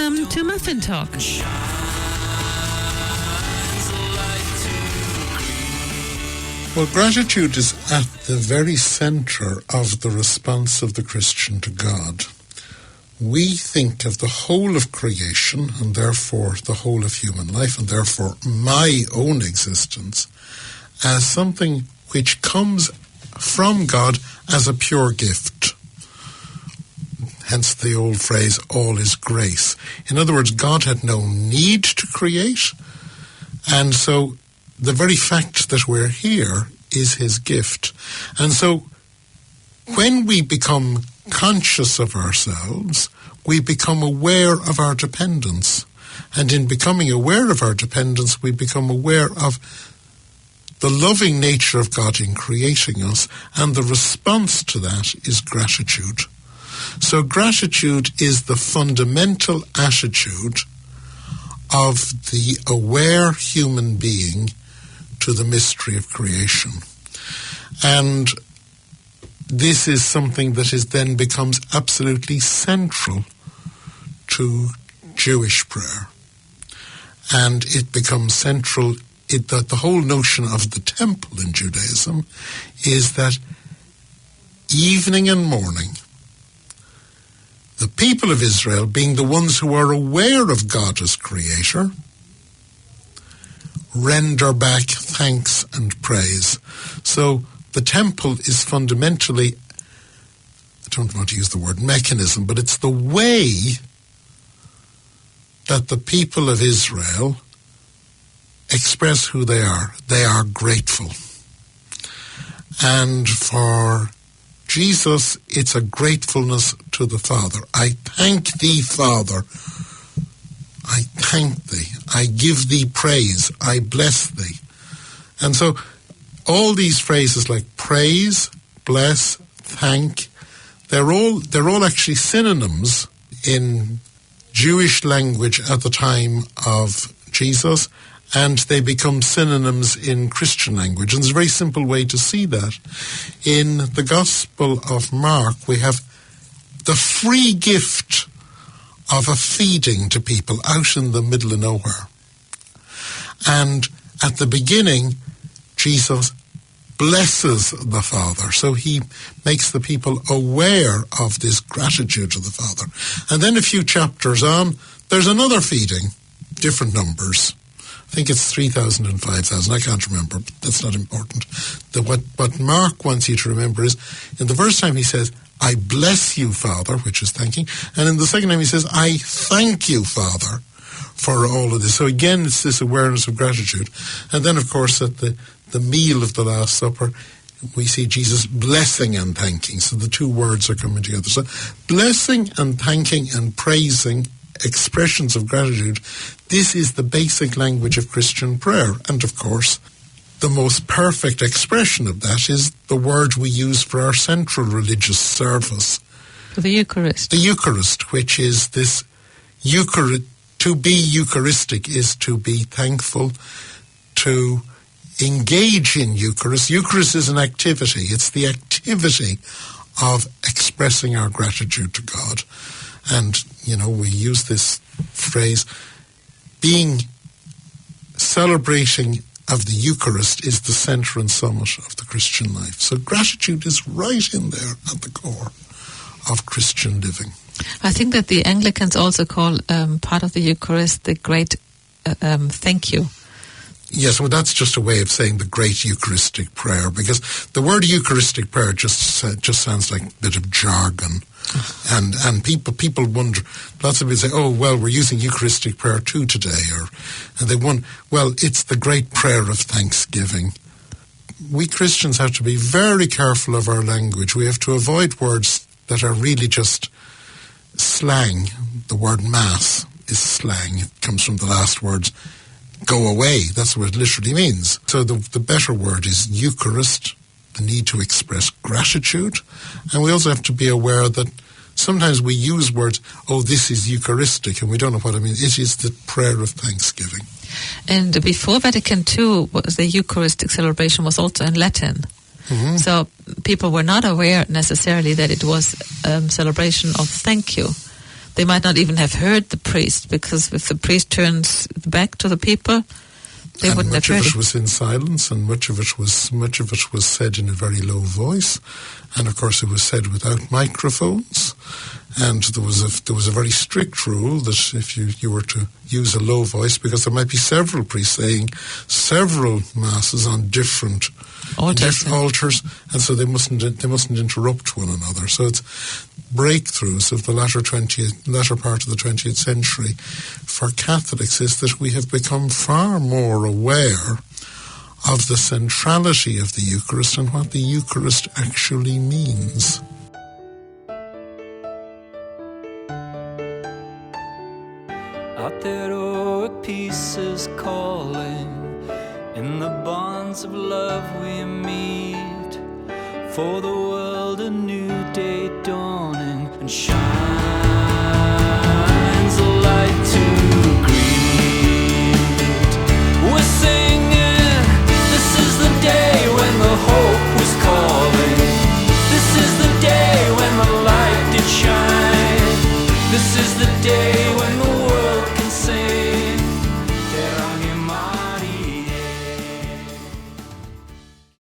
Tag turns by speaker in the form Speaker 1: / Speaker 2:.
Speaker 1: Welcome to Muffin Talk.
Speaker 2: Well, gratitude is at the very centre of the response of the Christian to God. We think of the whole of creation, and therefore the whole of human life, and therefore my own existence, as something which comes from God as a pure gift. Hence the old phrase, all is grace. In other words, God had no need to create, and so the very fact that we're here is his gift. And so when we become conscious of ourselves, we become aware of our dependence. And in becoming aware of our dependence, we become aware of the loving nature of God in creating us, and the response to that is gratitude. So gratitude is the fundamental attitude of the aware human being to the mystery of creation. And this is something that is then becomes absolutely central to Jewish prayer. And it becomes central, that the whole notion of the temple in Judaism is that evening and morning, the people of Israel, being the ones who are aware of God as creator, render back thanks and praise. So the temple is fundamentally, I don't want to use the word mechanism, but it's the way that the people of Israel express who they are. They are grateful. And for Jesus, it's a gratefulness to the Father. I thank thee, Father. I thank thee. I give thee praise. I bless thee. And so all these phrases like praise, bless, thank, they're all actually synonyms in Jewish language at the time of Jesus, and they become synonyms in Christian language. And there's a very simple way to see that. In the Gospel of Mark, we have the free gift of a feeding to people out in the middle of nowhere. And at the beginning, Jesus blesses the Father. So he makes the people aware of this gratitude to the Father. And then a few chapters on, there's another feeding, different numbers. I think it's 3,000 and 5,000. I can't remember, but that's not important. What Mark wants you to remember is, in the first time he says, I bless you, Father, which is thanking. And in the second time he says, I thank you, Father, for all of this. So again, it's this awareness of gratitude. And then, of course, at the meal of the Last Supper, we see Jesus blessing and thanking. So the two words are coming together. So blessing and thanking and praising, expressions of gratitude, this is the basic language of Christian prayer. And of course, the most perfect expression of that is the word we use for our central religious service.
Speaker 1: The Eucharist. The
Speaker 2: Eucharist, which is this to be Eucharistic is to be thankful, to engage in Eucharist. Eucharist is an activity. It's the activity of expressing our gratitude to God. And, we use this phrase, celebrating of the Eucharist is the centre and summit of the Christian life. So gratitude is right in there at the core of Christian living.
Speaker 1: I think that the Anglicans also call part of the Eucharist the great thank you.
Speaker 2: Yes, well, that's just a way of saying the great Eucharistic prayer, because the word Eucharistic prayer just sounds like a bit of jargon. And people wonder, lots of people say, oh, well, we're using Eucharistic prayer too today, and they wonder, well, it's the great prayer of thanksgiving. We Christians have to be very careful of our language. We have to avoid words that are really just slang. The word mass is slang. It comes from the last words, go away. That's what it literally means. So the better word is Eucharist, the need to express gratitude. And we also have to be aware that sometimes we use words, oh, this is Eucharistic, and we don't know what it means. It is the prayer of thanksgiving.
Speaker 1: And before Vatican II, the Eucharistic celebration was also in Latin. Mm-hmm. So people were not aware necessarily that it was a celebration of thank you. they might not even have heard the priest, because if the priest turns back to the people, they wouldn't have heard
Speaker 2: much of
Speaker 1: it.
Speaker 2: it was in silence, and much of it was said in a very low voice, and of course it was said without microphones. And there was a very strict rule that if you were to use a low voice, because there might be several priests saying several masses on different altars, and so they mustn't interrupt one another. So it's breakthroughs of the latter part of the 20th century for Catholics is that we have become far more aware of the centrality of the Eucharist and what the Eucharist actually means.
Speaker 3: Out there, heroic peace is calling. In the bonds of love we meet. For the world a new day dawning, and shines a light to greet. We're singing, this is the day when the hope was calling. This is the day when the light did shine. This is the day when the